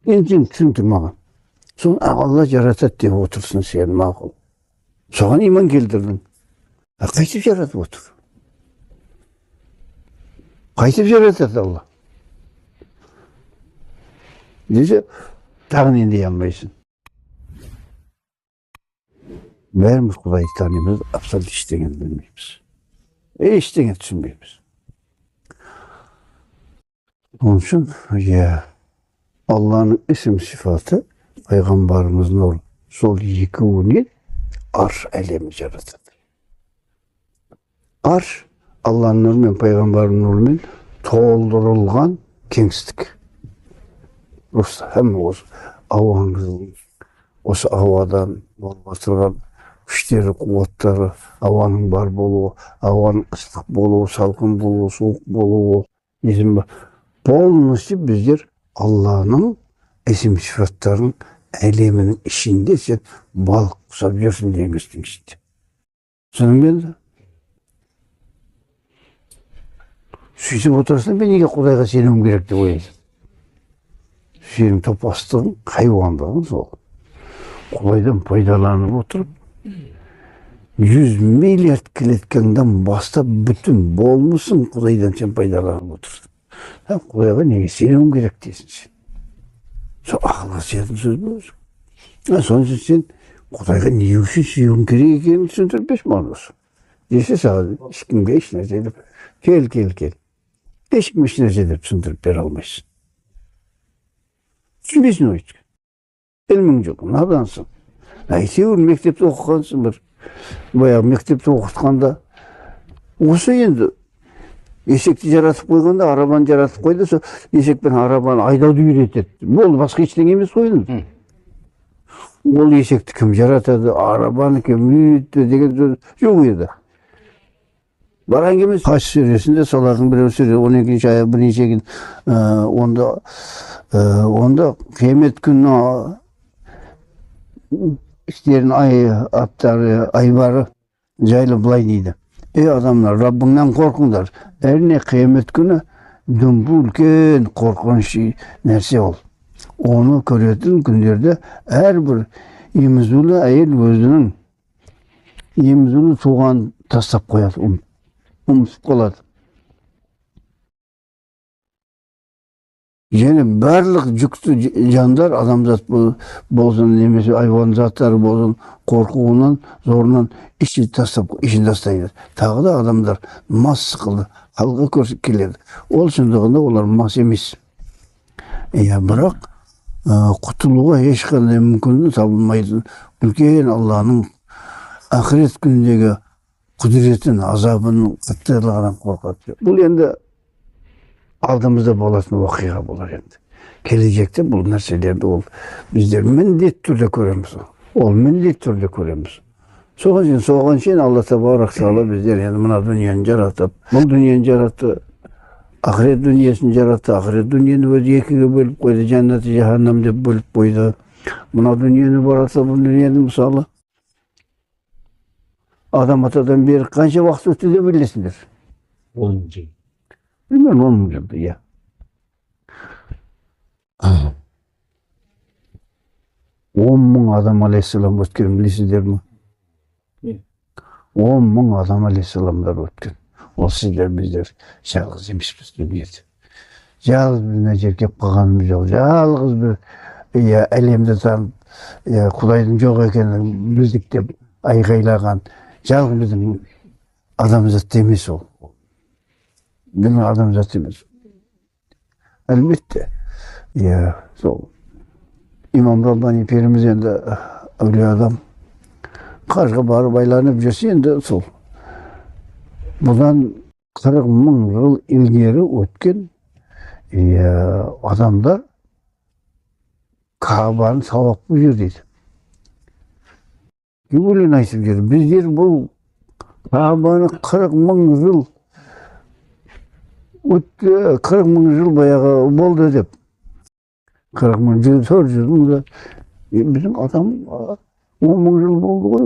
Енді түсінді маған. Соны Алла жаратады деп отырсың сен мақұл. Соған иман келтірдің. Қайтып жаратып отыр? Қайтып жаратады Алла? Десе, тағын енді алмайсың. Бәріміз Құдайды танимыз, абсолют ештеңені білмейміз. Ештеңе түсінбейміз. Onun için Allah'ın isim sıfatı Peygamberimizin sol yıkımını arş elemi yaratıdır. Arş Allah'ın nurымен, Peygamberin nurымен toldurulgan kengістік. Hem осы ауадан болып отырған күштері, қуаттары, ауаның бар болуы, ауаның ыстық болуы, салқын болуы, суық болуы, несін бар. Полностью біздер Алланың есім сифаттарының әлемінің ішінде сен балық құсап жүрсің деңіздің ішінде. Соның белді. Сөйтіп отырсың, мен неге Құдайға сенуім керек деп ойлайсың. Сенің топастығың, хайуандығың сол. Құдайдан пайдаланып отырып, 100 миллиард клеткаңдан бастап бүтін болмысын Құдайдан сен пайдаланып отырсың. Құдайға неге сенуім керек дейсің сен. Сол ақылға сенетін сөз боласың. Соның үшін сен Құдайға не үшін сүйуің керек екенін түсіндіріп маған осы. Десе саған ешкімге еш нәрсе деп, кел. Ешкім еш нәрсе деп түсіндіріп бере алмайсың. Түсінбейсің өйткен. Ілмің жоқ, надансың. Әйтеуір мектепте оқығансың бір. Баяғы мектепте оқытқанда осы енді есекті жаратып қойғанда, арабаны жаратып қойды, сол есекпен арабаны айдауды үйретеді. Ол басқа ештеңе емес қойды. Ол есекті кім жаратады, арабаны кім үйретті деген сөз жоқ еді. Баран кемес Хаш сүресінде солардың біреу сүре 12-ші ая бірінші егін онда қиямет күні іштерін аптары, айбары жайлы былай дейді. Ey adamlar, Rabbіңнен қорқыңдар. Әрине қиямет күні дүмбу үлкен қорқыныш нәрсе ол. Оны көретін күндерде әрбір емізулі әйел өзінің емізулі туған тастап қояды, ұмытып қалады. Және барлық жүкті жандар, адамзат болсын, немесе айван заттары болсын, қорқуынан, зорынан ішін тастайды. Тағы да адамдар мас сықылды, халға көрсіп келеді. Ол шындығында олар мас емес. Бірақ құтылуға ешқандай мүмкіндік табылмайтын үлкен Алланың ақырет күніндегі құдіретін, азабының қаттылығынан қорқады. Бұл енді алдымызда болатын оқиға болар енді. Келешекте бұл нәрселерді ол біздер міндетті түрде көреміз. Ол міндетті түрде көреміз. Соған шейін Алла табарак тағала біздер енді мына дүниені жаратып, бұл дүниені жаратты, ақырет дүниесін жаратты, ақырет дүниені өзі екіге бөліп қойды, жәннаты жаһаннам деп бөліп қойды. Мына дүниені баратса, бұл дүниені мысалы адам атадан бері қанша уақыт өтті деп білесіңдер? 10 жыл. Bilmem 10 жылды, иә. 10.000 адам алейхиссалам өткен, білесіздер ме? 10.000 адам алейхиссаламдар өткен. Ол сіздер біздер жалғыз емеспіз дүниеде. Жалғыз бір нәрсе келіп қалғанымыз жоқ. Жалғыз бір әлемді танып, Құдайдың жоқ екенін білдік деп айғайлаған жалғыз біздің адамзат емес ол. Bizim adamzatımız. Elbette. Sol. İmam Rabbani Pirimiz de öyle adam. Karşı bağırıp aylanıp cesin de sol. Bundan 40.000 yıl ilgiri ötken adamlar Kabe'nin savak buyurduydu. Gibi nasıl diyor? Bizler bu Kabe'nin 40.000 yıl 40.000 жыл баяғы болды деп. 40.000 жыл, 4 жыл. Біздің атам 10.000 жыл болды ғой.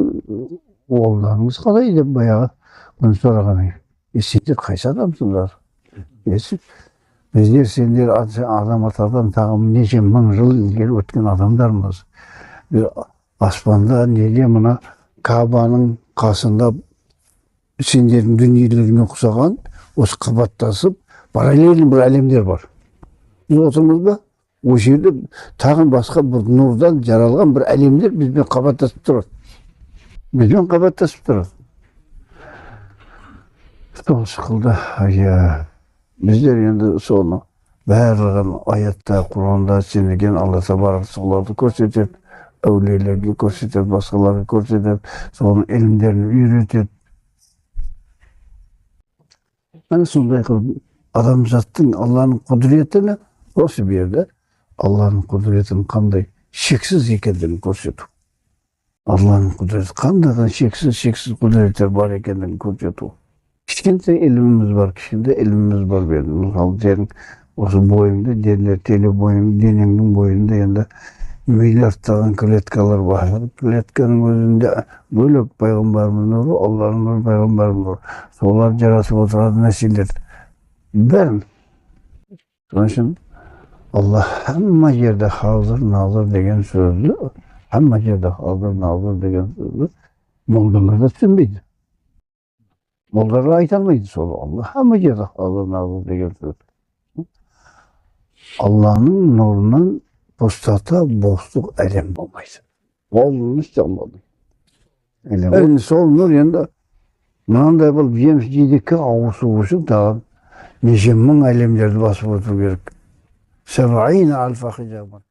Олдарыңыз қалай деп баяғы. Оны сұраған. Сендер қайсы адамсыңдар? Bizler senler adam atadan tağım nece ming yıl ilgili ötken adamlarmız. Bir aspanda nece mına Kaba'nın kasında senlerin dünyelerine kusagan осы kabattasıp paralel bir alemler var. Biz oturmuzda o жерде tağın başka bir nurdan jaralgan bir alemler bizden kabattasıp durur. Bizden kabattasıp durur. Сол шықылды, біздер енді соны барлығын аятта, Құранда сенеген Алла табарак соларды көрсетеді, әулиелерге көрсетеді, басқаларға көрсетеді, соның ілімдерін үйретеді. Мен сондай қылып адамзаттың Алланың құдіретіні осы берді. Алланың құдіретінің қандай шексіз екендігін көрсету. Алланың құдіреті қандай шексіз құдіреттер бар екендігін көрсету. Кішкентай ilmimiz var benim. Мысалы, senin осы бойыңда, денеңнің бойында енді миллиардтаған клеткалар бар. Клетканың өзінде бөлек пайғамбарымыз нұры, Алланың нұры, пайғамбарымыз нұры. Солар жарасып отыратын нәрселер. Бәрін. Соның үшін Алла hamma жерде hazır, nazır деген сөзді, hamma жерде hazır, nazır деген сөзді молдалар да түсінбейді. Mollara ait almaydı sonra Allah. Ama ceza Allah'ın ağzı деген söz. Allah'ın nurundan postata boşluk elem olmaydı. Olmuş da olmadı. Elem. Sol nur yanında mınандай бұл жеміс жидекке ауысу үшін тағы неше мың әлемдерді басып отыру керек. 70 alfa hicabı.